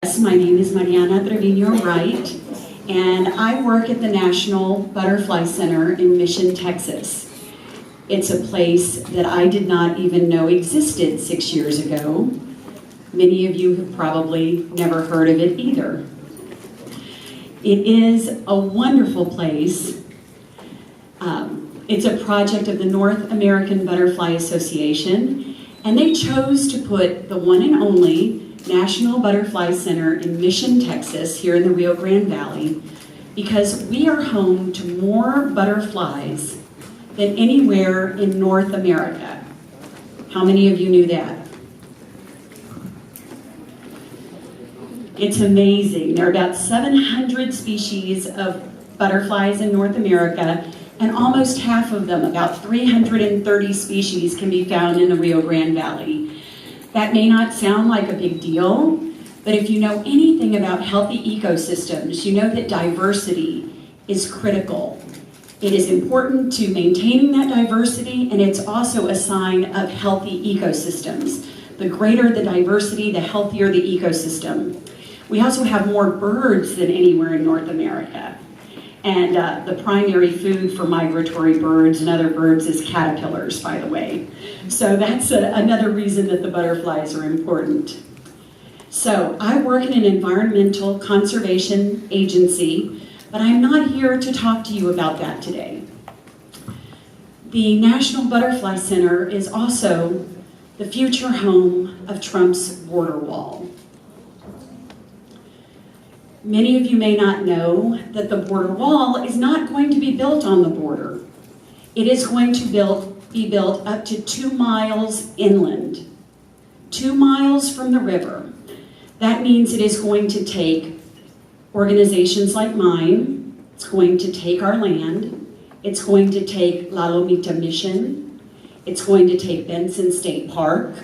Yes, my name is Marianna Trevino, Wright, and I work at the National Butterfly Center in Mission, Texas. It's a place that I did not even know existed 6 years ago. Many of you have probably never heard of it either. It is a wonderful place. It's a project of the North American Butterfly Association, and they chose to put the one and only National Butterfly Center in Mission, Texas, here in the Rio Grande Valley, because we are home to more butterflies than anywhere in North America. How many of you knew that? It's amazing. There are about 700 species of butterflies in North America, and almost half of them, about 330 species, can be found in the Rio Grande Valley. That may not sound like a big deal, but if you know anything about healthy ecosystems, you know that diversity is critical. It is important to maintaining that diversity, and it's also a sign of healthy ecosystems. The greater the diversity, the healthier the ecosystem. We also have more birds than anywhere in North America. And the primary food for migratory birds and other birds is caterpillars, by the way. So that's another reason that the butterflies are important. So I work in an environmental conservation agency, but I'm not here to talk to you about that today. The National Butterfly Center is also the future home of Trump's border wall. Many of you may not know that the border wall is not going to be built on the border. It is going to be built up to 2 miles inland, 2 miles from the river. That means it is going to take organizations like mine, it's going to take our land, it's going to take La Lomita Mission, it's going to take Benson State Park,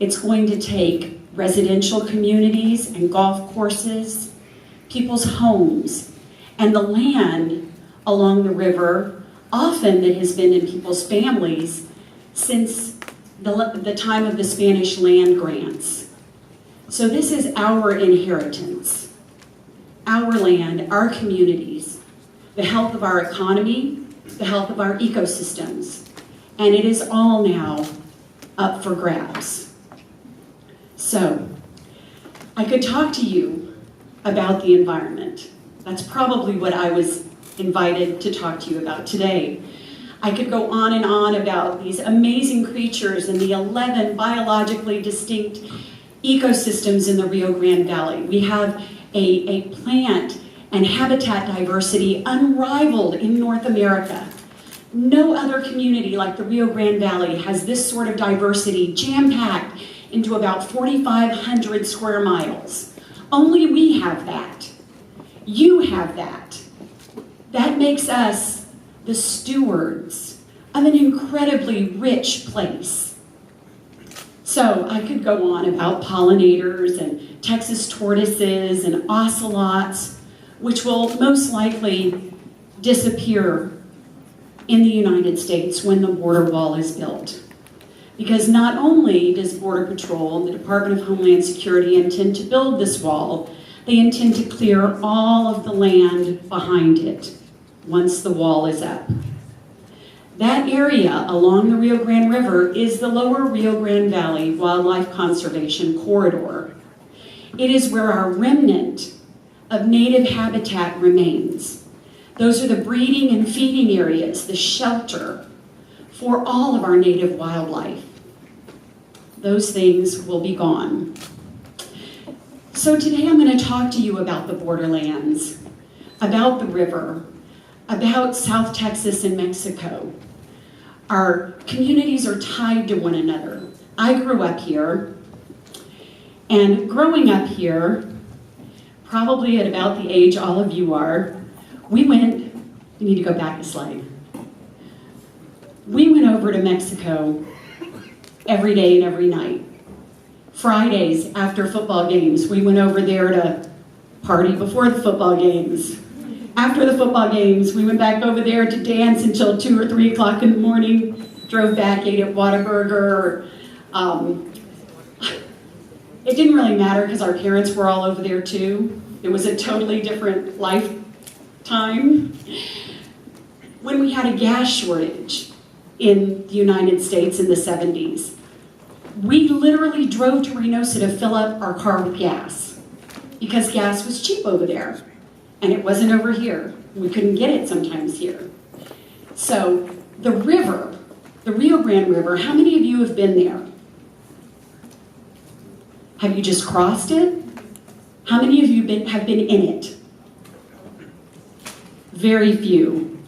it's going to take residential communities and golf courses, people's homes, and the land along the river, often that has been in people's families since the time of the Spanish land grants. So this is our inheritance, our land, our communities, the health of our economy, the health of our ecosystems, and it is all now up for grabs. So I could talk to you about the environment. That's probably what I was invited to talk to you about today. I could go on and on about these amazing creatures and the 11 biologically distinct ecosystems in the Rio Grande Valley. We have a plant and habitat diversity unrivaled in North America. No other community like the Rio Grande Valley has this sort of diversity jam-packed into about 4,500 square miles. Only we have that. You have that. That makes us the stewards of an incredibly rich place. So I could go on about pollinators and Texas tortoises and ocelots, which will most likely disappear in the United States when the border wall is built. Because not only does Border Patrol and the Department of Homeland Security intend to build this wall, they intend to clear all of the land behind it once the wall is up. That area along the Rio Grande River is the Lower Rio Grande Valley Wildlife Conservation Corridor. It is where our remnant of native habitat remains. Those are the breeding and feeding areas, the shelter for all of our native wildlife. Those things will be gone. So today I'm going to talk to you about the borderlands, about the river, about South Texas and Mexico. Our communities are tied to one another. I grew up here, and growing up here, probably at about the age all of you are, you need to go back a slide. We went over to Mexico every day and every night. Fridays after football games, we went over there to party before the football games. After the football games, we went back over there to dance until 2 or 3 o'clock in the morning, drove back, ate at Whataburger. It didn't really matter because our parents were all over there too. It was a totally different lifetime. When we had a gas shortage in the United States in the 70s, we literally drove to Reynosa to fill up our car with gas because gas was cheap over there and it wasn't over here. We couldn't get it sometimes here. So the river, the Rio Grande River, how many of you have been there? Have you just crossed it? How many of you have been in it? Very few.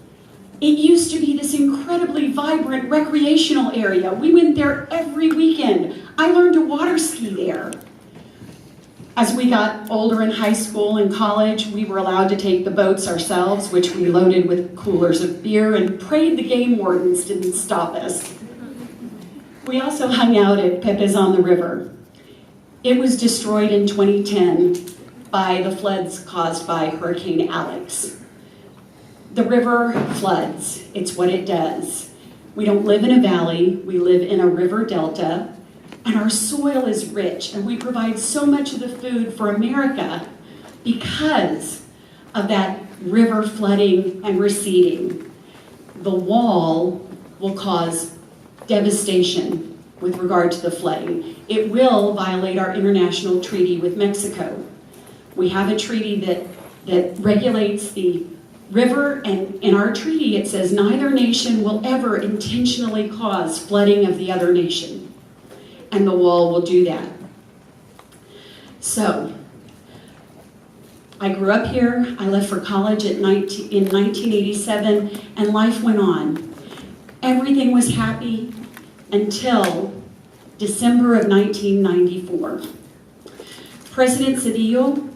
It used to be this incredibly vibrant recreational area. We went there every weekend. I learned to water ski there. As we got older in high school and college, we were allowed to take the boats ourselves, which we loaded with coolers of beer and prayed the game wardens didn't stop us. We also hung out at Pepe's on the River. It was destroyed in 2010 by the floods caused by Hurricane Alex. The river floods. It's what it does. We don't live in a valley. We live in a river delta. And our soil is rich. And we provide so much of the food for America because of that river flooding and receding. The wall will cause devastation with regard to the flooding. It will violate our international treaty with Mexico. We have a treaty that regulates the river, and in our treaty it says neither nation will ever intentionally cause flooding of the other nation. And the wall will do that. So, I grew up here. I left for college in 1987, and life went on. Everything was happy until December of 1994. President Zedillo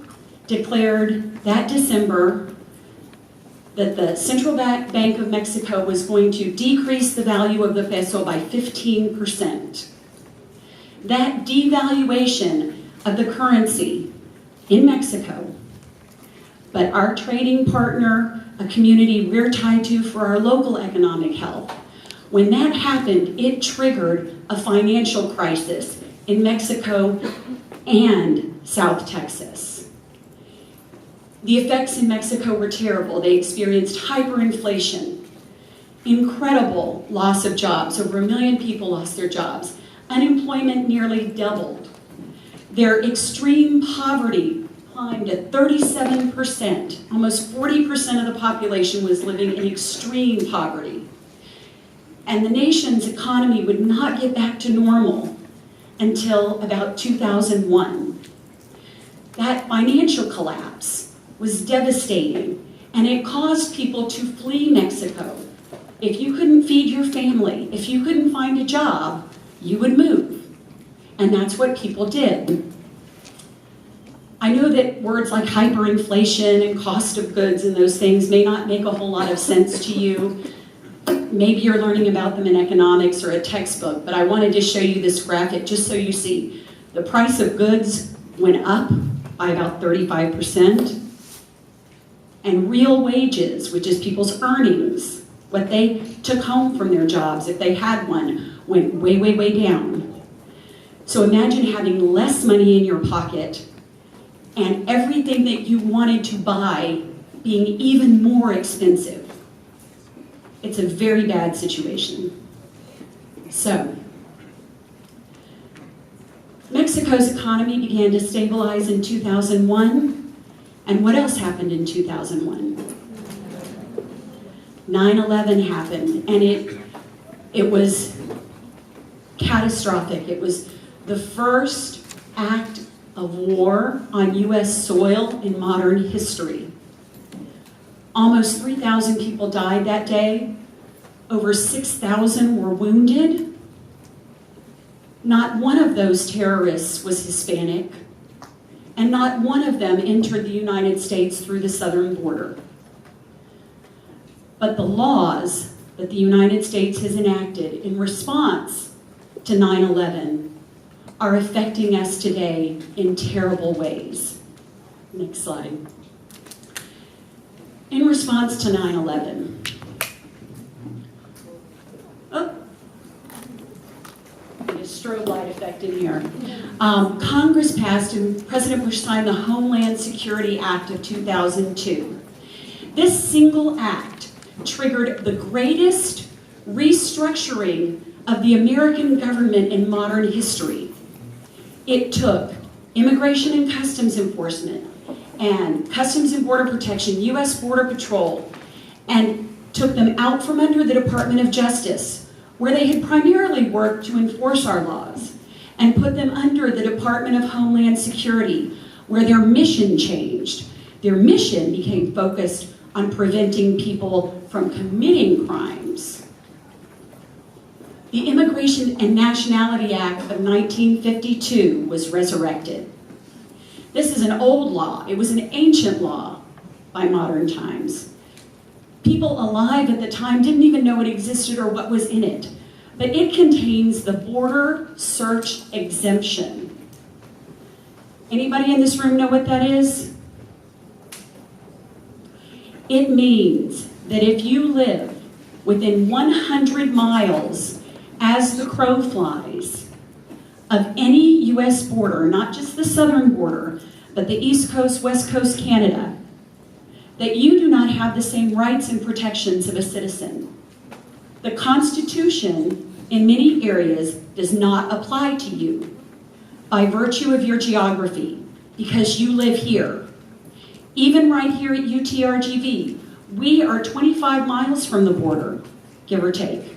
declared that December that the Central Bank of Mexico was going to decrease the value of the peso by 15%. That devaluation of the currency in Mexico, but our trading partner, a community we're tied to for our local economic health, when that happened, it triggered a financial crisis in Mexico and South Texas. The effects in Mexico were terrible. They experienced hyperinflation, incredible loss of jobs. Over 1 million people lost their jobs. Unemployment nearly doubled. Their extreme poverty climbed to 37%. Almost 40% of the population was living in extreme poverty. And the nation's economy would not get back to normal until about 2001. That financial collapse was devastating, and it caused people to flee Mexico. If you couldn't feed your family, if you couldn't find a job, you would move. And that's what people did. I know that words like hyperinflation and cost of goods and those things may not make a whole lot of sense to you. Maybe you're learning about them in economics or a textbook, but I wanted to show you this graphic just so you see. The price of goods went up by about 35%, and real wages, which is people's earnings, what they took home from their jobs, if they had one, went way, way, way down. So imagine having less money in your pocket and everything that you wanted to buy being even more expensive. It's a very bad situation. So, Mexico's economy began to stabilize in 2001. And what else happened in 2001? 9/11 happened, and it was catastrophic. It was the first act of war on U.S. soil in modern history. Almost 3,000 people died that day. Over 6,000 were wounded. Not one of those terrorists was Hispanic, and not one of them entered the United States through the southern border. But the laws that the United States has enacted in response to 9/11 are affecting us today in terrible ways. Next slide. In response to 9/11, strobe light effect in here. Congress passed and President Bush signed the Homeland Security Act of 2002. This single act triggered the greatest restructuring of the American government in modern history. It took Immigration and Customs Enforcement and Customs and Border Protection, U.S. Border Patrol, and took them out from under the Department of Justice, where they had primarily worked to enforce our laws, and put them under the Department of Homeland Security, where their mission changed. Their mission became focused on preventing people from committing crimes. The Immigration and Nationality Act of 1952 was resurrected. This is an old law. It was an ancient law by modern times. People alive at the time didn't even know it existed or what was in it. But it contains the border search exemption. Anybody in this room know what that is? It means that if you live within 100 miles as the crow flies of any U.S. border, not just the southern border, but the East Coast, West Coast Canada, that you do not have the same rights and protections of a citizen. The Constitution, in many areas, does not apply to you by virtue of your geography, because you live here. Even right here at UTRGV, we are 25 miles from the border, give or take.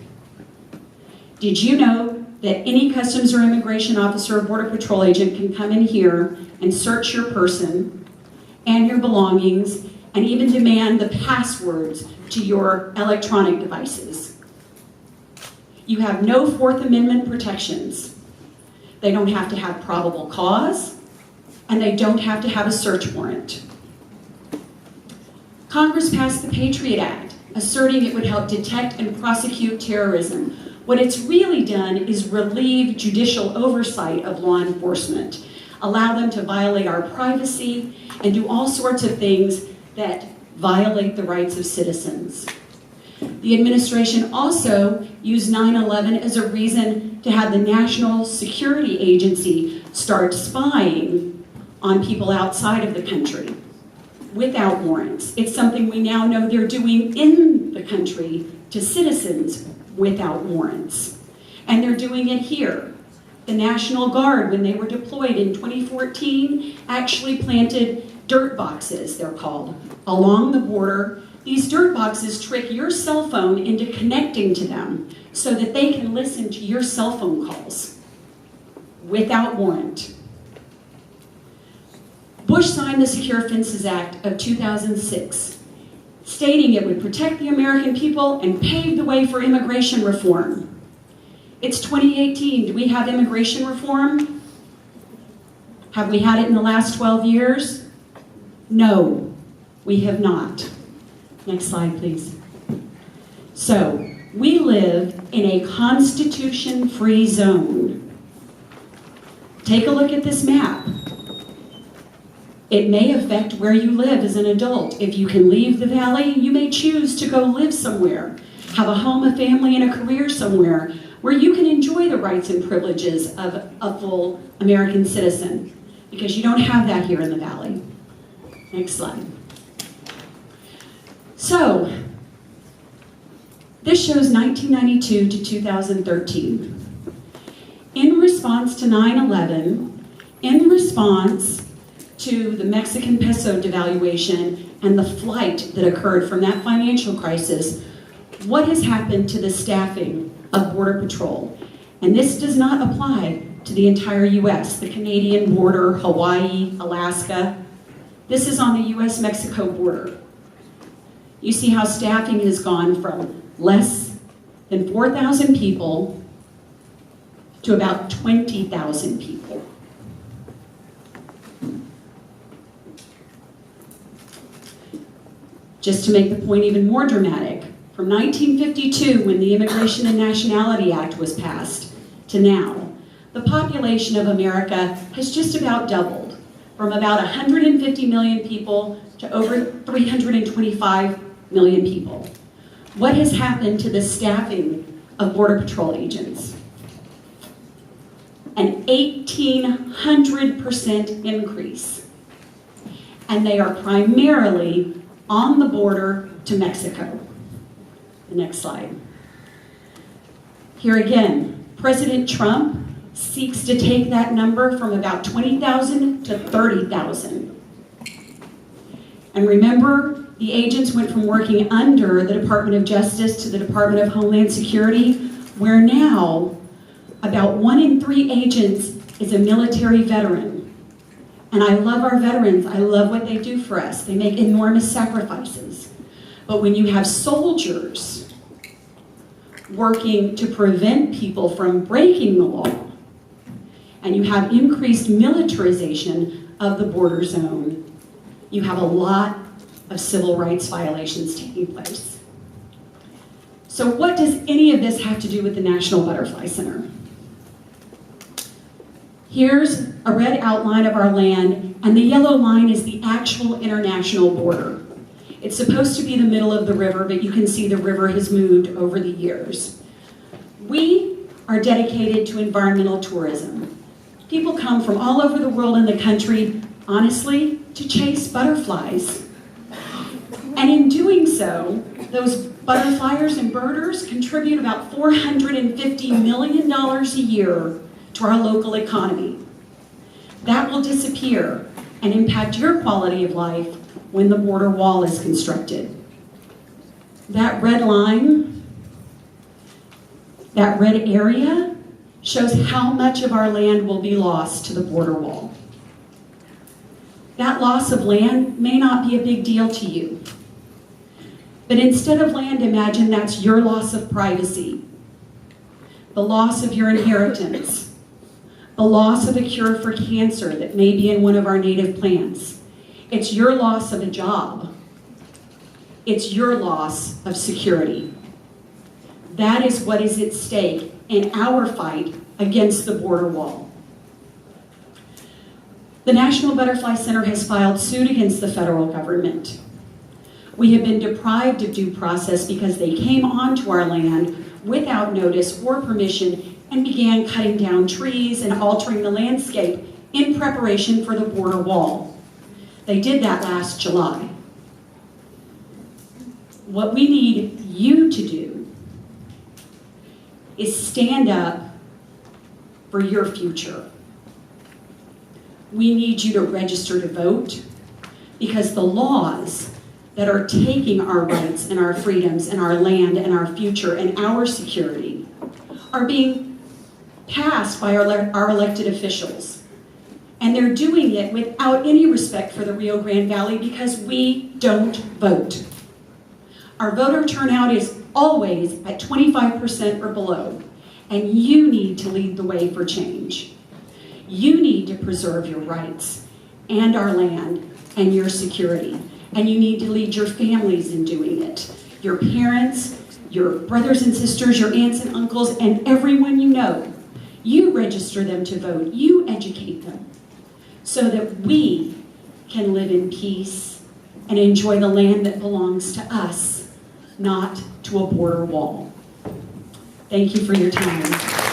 Did you know that any Customs or Immigration officer or Border Patrol agent can come in here and search your person and your belongings and even demand the passwords to your electronic devices? You have no Fourth Amendment protections. They don't have to have probable cause, and they don't have to have a search warrant. Congress passed the Patriot Act, asserting it would help detect and prosecute terrorism. What it's really done is relieve judicial oversight of law enforcement, allow them to violate our privacy, and do all sorts of things that violate the rights of citizens. The administration also used 9/11 as a reason to have the National Security Agency start spying on people outside of the country without warrants. It's something we now know they're doing in the country to citizens without warrants. And they're doing it here. The National Guard, when they were deployed in 2014, actually planted dirt boxes, they're called, along the border. These dirt boxes trick your cell phone into connecting to them so that they can listen to your cell phone calls without warrant. Bush signed the Secure Fences Act of 2006, stating it would protect the American people and pave the way for immigration reform. It's 2018. Do we have immigration reform? Have we had it in the last 12 years? No, we have not. Next slide, please. So, we live in a Constitution-free zone. Take a look at this map. It may affect where you live as an adult. If you can leave the valley, you may choose to go live somewhere, have a home, a family, and a career somewhere where you can enjoy the rights and privileges of a full American citizen, because you don't have that here in the valley. Next slide. So, this shows 1992 to 2013. In response to 9/11, in response to the Mexican peso devaluation and the flight that occurred from that financial crisis, what has happened to the staffing of Border Patrol? And this does not apply to the entire U.S., the Canadian border, Hawaii, Alaska. This is on the U.S.-Mexico border. You see how staffing has gone from less than 4,000 people to about 20,000 people. Just to make the point even more dramatic, from 1952, when the Immigration and Nationality Act was passed, to now, the population of America has just about doubled, from about 150 million people to over 325 million people. What has happened to the staffing of Border Patrol agents? an 1,800% increase. And they are primarily on the border to Mexico. The next slide. Here again, President Trump seeks to take that number from about 20,000 to 30,000. And remember, the agents went from working under the Department of Justice to the Department of Homeland Security, where now about 1 in 3 agents is a military veteran. And I love our veterans. I love what they do for us. They make enormous sacrifices. But when you have soldiers working to prevent people from breaking the law, and you have increased militarization of the border zone, you have a lot of civil rights violations taking place. So what does any of this have to do with the National Butterfly Center? Here's a red outline of our land, and the yellow line is the actual international border. It's supposed to be the middle of the river, but you can see the river has moved over the years. We are dedicated to environmental tourism. People come from all over the world and the country, honestly, to chase butterflies. And in doing so, those butterfliers and birders contribute about $450 million a year to our local economy. That will disappear and impact your quality of life when the border wall is constructed. That red line, that red area, shows how much of our land will be lost to the border wall. That loss of land may not be a big deal to you. But instead of land, imagine that's your loss of privacy, the loss of your inheritance, the loss of a cure for cancer that may be in one of our native plants. It's your loss of a job. It's your loss of security. That is what is at stake in our fight against the border wall. The National Butterfly Center has filed suit against the federal government. We have been deprived of due process because they came onto our land without notice or permission and began cutting down trees and altering the landscape in preparation for the border wall. They did that last July. What we need you to do is stand up for your future. We need you to register to vote, because the laws that are taking our rights and our freedoms and our land and our future and our security are being passed by our elected officials. And they're doing it without any respect for the Rio Grande Valley, because we don't vote. Our voter turnout is always at 25% or below, and you need to lead the way for change. You need to preserve your rights and our land and your security, and you need to lead your families in doing it. Your parents, your brothers and sisters, your aunts and uncles, and everyone you know. You register them to vote. You educate them so that we can live in peace and enjoy the land that belongs to us, not to a border wall. Thank you for your time.